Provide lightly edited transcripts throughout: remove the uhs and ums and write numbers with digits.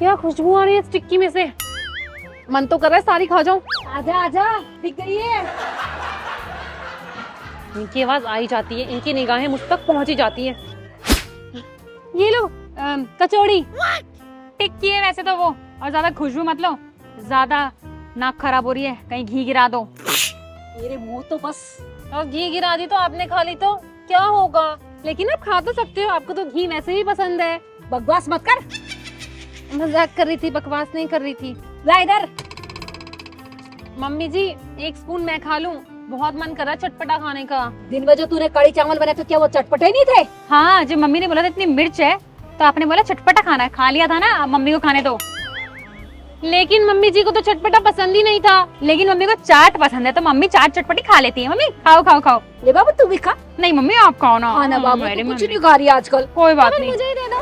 क्या खुशबू आ रही है इस टिक्की में से। मन तो कर रहा है सारी खा जाऊं। आजा आजा, दिख गई है। इनकी आवाज आई जाती है, इनकी निगाहें मुझ तक पहुंची जाती है। ये लो कचौड़ी। टिक्की है वैसे तो वो, और ज्यादा खुशबू मत लो, ज्यादा नाक खराब हो रही है, कहीं घी गिरा दो। मेरे मुंह तो बस। और घी गिरा दी तो आपने खा ली तो क्या होगा, लेकिन आप खा तो सकते हो, आपको तो घी वैसे ही पसंद है। बकवास मत कर। मजाक कर रही थी, बकवास नहीं कर रही थी। ला इधर। मम्मी जी एक स्पून मैं खा लूं, बहुत मन कर रहा है चटपटा खाने का। दिन में जो तूने कड़ी चावल बनाए तो क्या वो चटपटे नहीं थे? हाँ, जब मम्मी ने बोला था इतनी मिर्च है तो आपने बोला चटपटा खाना है, खा लिया था ना, अब मम्मी को खाने दो। लेकिन मम्मी जी को तो चटपटा पसंद ही नहीं था। लेकिन मम्मी को चाट पसंद है तो मम्मी चाट चटपटी खा लेती है। मम्मी खाओ खाओ खाओ। ले बाबू तू भी खा। नहीं मम्मी आप खाओ ना। हाँ ना बाबू, मेरी तू कुछ मम्मी। नहीं खा रही है आजकल। कोई बात नहीं। मुझे ही दे दो।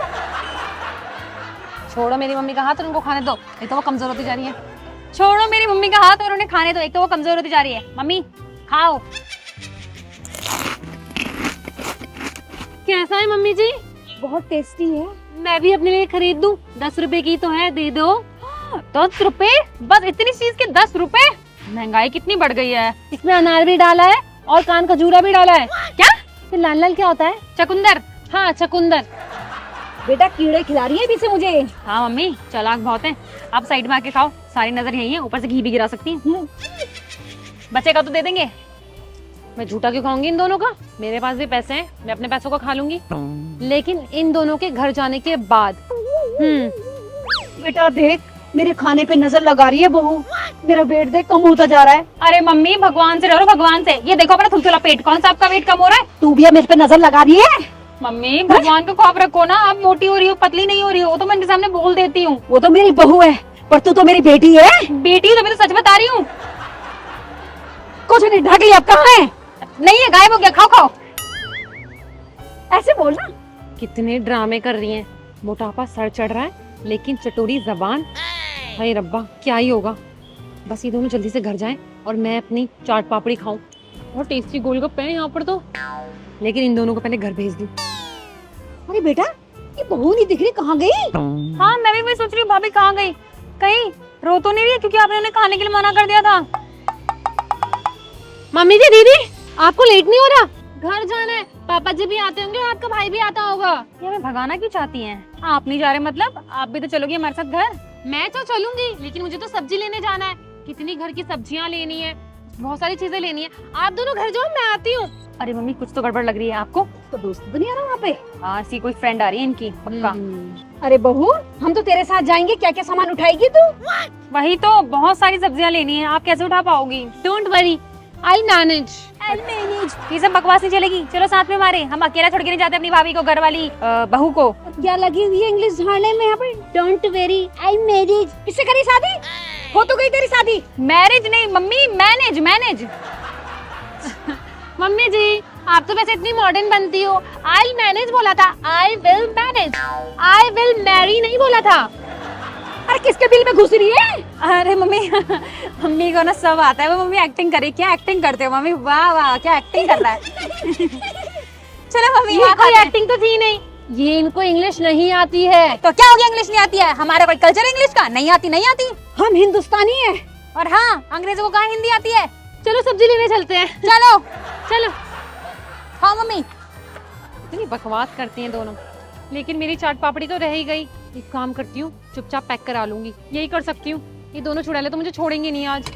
छोड़ो मेरी मम्मी का हाथ, उनको खाने दो, नहीं तो वो कमजोर होती जा रही है। छोड़ो मेरी मम्मी का हाथ और उन्हें खाने दो, एक तो वो कमजोर होती जा रही है। मम्मी खाओ। कैसा है मम्मी जी? बहुत टेस्टी है। मैं भी अपने लिए खरीद दूं? 10 रुपए की तो है, दे दो। 10 रुपए? बस इतनी चीज के 10 रुपए? महंगाई कितनी बढ़ गई है। इसमें अनार भी डाला है और कान खजूरा भी डाला है। क्या? ये लाल लाल क्या होता है? चकुंदर। हाँ चकुंदर। बेटा कीड़े खिला रही है अभी से मुझे। हाँ मम्मी चालाक बहुत है। आप साइड में आके खाओ, सारी नजर यही है, ऊपर से घी भी गिरा सकती हैं। बचेगा तो दे देंगे। मैं झूठा क्यों खाऊंगी इन दोनों का? मेरे पास भी पैसे हैं, मैं अपने पैसों का खा लूंगी, लेकिन इन दोनों के घर जाने के बाद। बेटा देख, मेरे खाने पे नजर लगा रही है बहू। मेरा वेट देख कम होता जा रहा है। अरे मम्मी भगवान से डरो, भगवान से। ये देखो अपना थुलथुला पेट, कौन सा आपका वेट कम हो रहा है? तू भी अब मेरे पे नजर लगा रही है। मम्मी भगवान को खौफ रखो ना, आप मोटी हो रही हो पतली नहीं हो रही हो तो मैं इनके सामने बोल देती हूँ। वो तो मेरी बहू है, पर तू तो मेरी बेटी है। बेटी तो मैं तो सच बता रही हूँ। कुछ नहीं, ढक ली। अब कहाँ है? नहीं है, गायब हो गया। खाओ खाओ। ऐसे बोलना। कितने ड्रामे कर रही हैं। मोटापा सर चढ़ रहा है, लेकिन चटोरी जबान। हाय रब्बा, क्या ही होगा। बस ये दोनों जल्दी से घर जाएं और मैं अपनी चाट पापड़ी खाऊं। और टेस्टी गोलगप्पे हैं यहाँ पर तो, लेकिन इन दोनों को पहले घर भेज दूं। अरे बेटा, ये बहू नहीं दिख रही, कहाँ गई? हाँ मैं भी वही सोच रही हूँ, भाभी कहाँ गई? कहीं रो तो नहीं रही है, क्योंकि आपने उन्हें खाने के लिए मना कर दिया था। मम्मी जी, दीदी, आपको लेट नहीं हो रहा? घर जाना है, पापा जी भी आते होंगे, आपका भाई भी आता होगा। ये हमें भगाना क्यों चाहती हैं? आप नहीं जा रहे मतलब? आप भी तो चलोगी हमारे साथ घर? मैं तो चलूंगी, लेकिन मुझे तो सब्जी लेने जाना है। कितनी घर की सब्जियां लेनी है, बहुत सारी चीजें लेनी है। आप दोनों घर जाओ, मैं आती हूँ। अरे मम्मी कुछ तो गड़बड़ लग रही है आपको। तो दोस्त तो नहीं आ रहा वहाँ पे? हाँ सी कोई फ्रेंड आ रही है इनकी पक्का। अरे बहू, हम तो तेरे साथ जाएंगे। क्या क्या सामान उठाएगी तू? वही तो, बहुत सारी सब्जियां लेनी है, आप कैसे उठा पाओगी? Don't worry, I manage. ये सब बकवास नहीं चलेगी, चलो साथ में हमारे। हम अकेला छोड़ के नहीं जाते अपनी भाभी को, घर वाली बहू को। क्या लगी हुई है इंग्लिश झाड़ने में यहाँ पे? Don't very, I marriage. किससे करी शादी? हो तो गई तेरी शादी। मैरिज नहीं मम्मी, मैनेज मैनेज। मम्मी जी, आप तो वैसे इतनी मॉडर्न बनती हो। आई मैनेज बोला था, I will manage. I will marry नहीं बोला था। अरे किसके बिल में घुस रही है? अरे मम्मी मम्मी को ना सब आता है। वो मम्मी एक्टिंग करे। क्या एक्टिंग करते हो मम्मी? वाह वाह, क्या एक्टिंग कर रहा है। चलो मम्मी, ये कोई एक्टिंग तो थी नहीं, ये इनको इंग्लिश नहीं आती है। तो क्या हो गया, इंग्लिश नहीं आती है? हमारा कोई कल्चर इंग्लिश का नहीं आती? नहीं आती। हम हिंदुस्तानी हैं। और हाँ, अंग्रेजों को कहाँ हिंदी आती है? चलो सब्जी लेने चलते हैं। चलो चलो। हाँ मम्मी। इतनी बकवास करती हैं दोनों, लेकिन मेरी चाट पापड़ी तो रह ही गई। एक काम करती हूँ, चुपचाप पैक करा लूंगी, यही कर सकती हूँ। ये दोनों छुड़ा ले तो मुझे छोड़ेंगे नहीं आज।